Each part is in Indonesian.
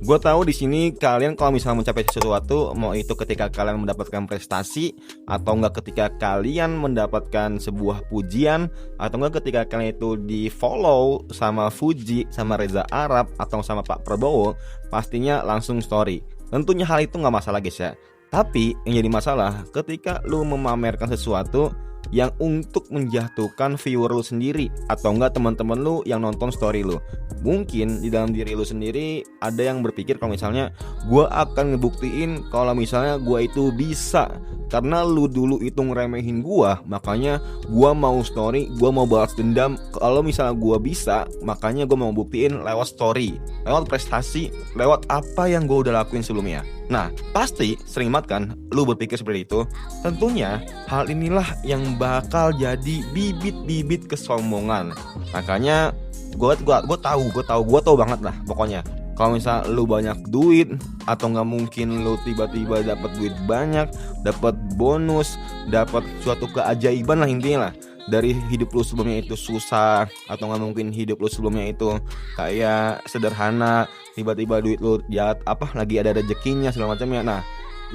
Gue tahu di sini kalian kalau misalnya mencapai sesuatu, mau itu ketika kalian mendapatkan prestasi, atau enggak ketika kalian mendapatkan sebuah pujian, atau enggak ketika kalian itu di follow sama Fuji, sama Reza Arab, atau sama Pak Prabowo, pastinya langsung story. Tentunya hal itu nggak masalah guys ya. Tapi yang jadi masalah ketika lu memamerkan sesuatu yang untuk menjatuhkan viewer lu sendiri, atau enggak teman-teman lu yang nonton story lu. Mungkin di dalam diri lu sendiri ada yang berpikir kalau misalnya gua akan ngebuktiin kalau misalnya gua itu bisa, karena lu dulu itu ngeremehin gua, makanya gua mau story, gua mau balas dendam. Kalau misalnya gua bisa, makanya gua mau buktiin lewat story, lewat prestasi, lewat apa yang gua udah lakuin sebelumnya. Nah, pasti sering banget kan lu berpikir seperti itu. Tentunya hal inilah yang bakal jadi bibit-bibit kesombongan. Makanya gue tahu banget lah pokoknya. Kalau misal lu banyak duit, atau nggak mungkin lu tiba-tiba dapat duit banyak, dapat bonus, dapat suatu keajaiban lah intinya lah. Dari hidup lu sebelumnya itu susah, atau nggak mungkin hidup lu sebelumnya itu kayak sederhana, tiba-tiba duit lu lagi ada rezekinya segala macamnya. Nah,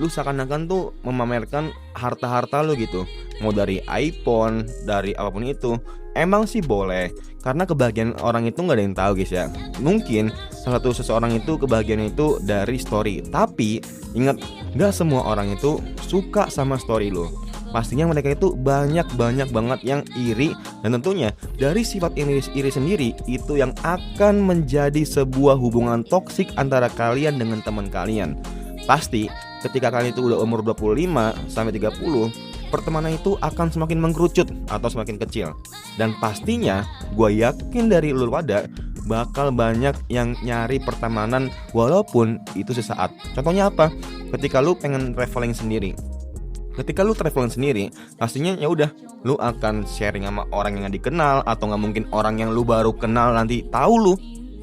lu seakan-akan tuh memamerkan harta-harta lu gitu. Mau dari iPhone, dari apapun itu. Emang sih boleh, karena kebahagiaan orang itu nggak ada yang tahu guys ya. Mungkin salah satu seseorang itu kebahagiaannya itu dari story. Tapi ingat, nggak semua orang itu suka sama story lu. Pastinya mereka itu banyak banget yang iri. Dan tentunya dari sifat iri sendiri itu yang akan menjadi sebuah hubungan toksik antara kalian dengan teman kalian. Pasti ketika kalian itu udah umur 25 sampai 30, pertemanan itu akan semakin mengkerucut atau semakin kecil. Dan pastinya gue yakin dari lu pada bakal banyak yang nyari pertemanan walaupun itu sesaat. Contohnya apa? Ketika lu pengen traveling sendiri. Ketika lu traveling sendiri, pastinya ya udah lu akan sharing sama orang yang gak dikenal, atau nggak mungkin orang yang lu baru kenal nanti tahu lu.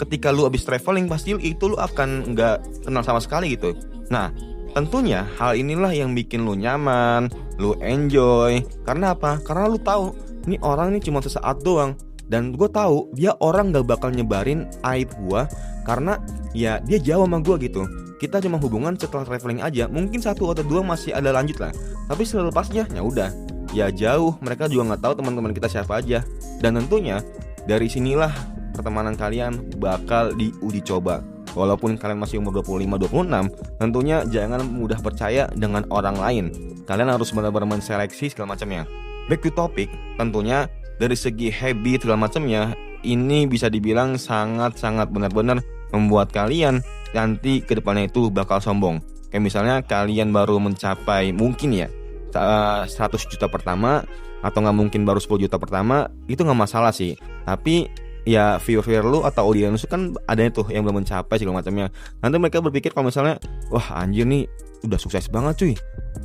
Ketika lu abis traveling, pasti itu lu akan nggak kenal sama sekali gitu. Nah, tentunya hal inilah yang bikin lu nyaman, lu enjoy. Karena apa? Karena lu tahu ini orang ini cuma sesaat doang. Dan gue tahu dia orang gak bakal nyebarin aib gue, karena ya dia jauh sama gue gitu. Kita cuma hubungan setelah traveling aja, mungkin 1 atau 2 masih ada lanjut lah. Tapi selepasnya ya udah, ya jauh. Mereka juga nggak tahu teman-teman kita siapa aja. Dan tentunya dari sinilah pertemanan kalian bakal diuji coba. Walaupun kalian masih umur 25-26, tentunya jangan mudah percaya dengan orang lain. Kalian harus benar-benar menseleksi segala macamnya. Back to topic, tentunya dari segi habit segala macamnya, ini bisa dibilang sangat-sangat benar-benar membuat kalian nanti kedepannya itu bakal sombong. Kayak misalnya kalian baru mencapai mungkin ya 100 juta pertama, atau nggak mungkin baru 10 juta pertama, itu nggak masalah sih. Tapi ya viewer lu atau audiens lu kan ada tuh yang belum mencapai segala macamnya. Nanti mereka berpikir kalau misalnya, wah anjir nih udah sukses banget cuy.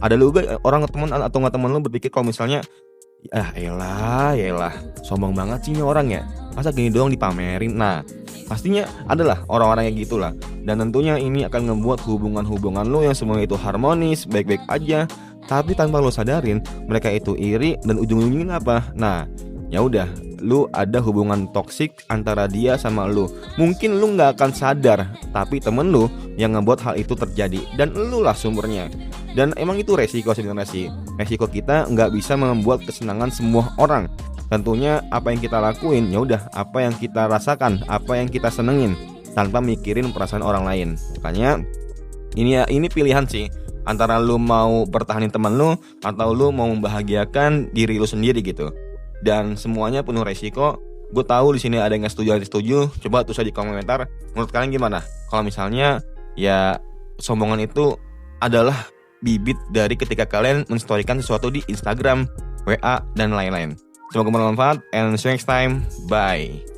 Ada lu juga orang teman atau nggak teman lu berpikir kalau misalnya, elah sombong banget sih ini orang ya, masa gini doang dipamerin. Nah, pastinya adalah orang-orang yang gitulah. Dan tentunya ini akan membuat hubungan-hubungan lo yang semuanya itu harmonis, baik-baik aja, tapi tanpa lo sadarin mereka itu iri, dan ujung-ujungnya apa? Nah, ya udah, lu ada hubungan toksik antara dia sama lu. Mungkin lu nggak akan sadar, tapi temen lu yang ngebuat hal itu terjadi, dan lu lah sumbernya. Dan emang itu resiko sebenarnya sih. Resiko kita nggak bisa membuat kesenangan semua orang. Tentunya apa yang kita lakuin, ya udah apa yang kita rasakan, apa yang kita senengin, tanpa mikirin perasaan orang lain. Makanya ini pilihan sih, antara lu mau pertahanin teman lu, atau lu mau membahagiakan diri lu sendiri gitu. Dan semuanya penuh resiko. Gue tahu di sini ada yang nggak setuju. Coba tulis aja di komentar. Menurut kalian gimana? Kalau misalnya ya sombongan itu adalah bibit dari ketika kalian menstorykan sesuatu di Instagram, WA, dan lain-lain. Semoga bermanfaat, and see you next time. Bye.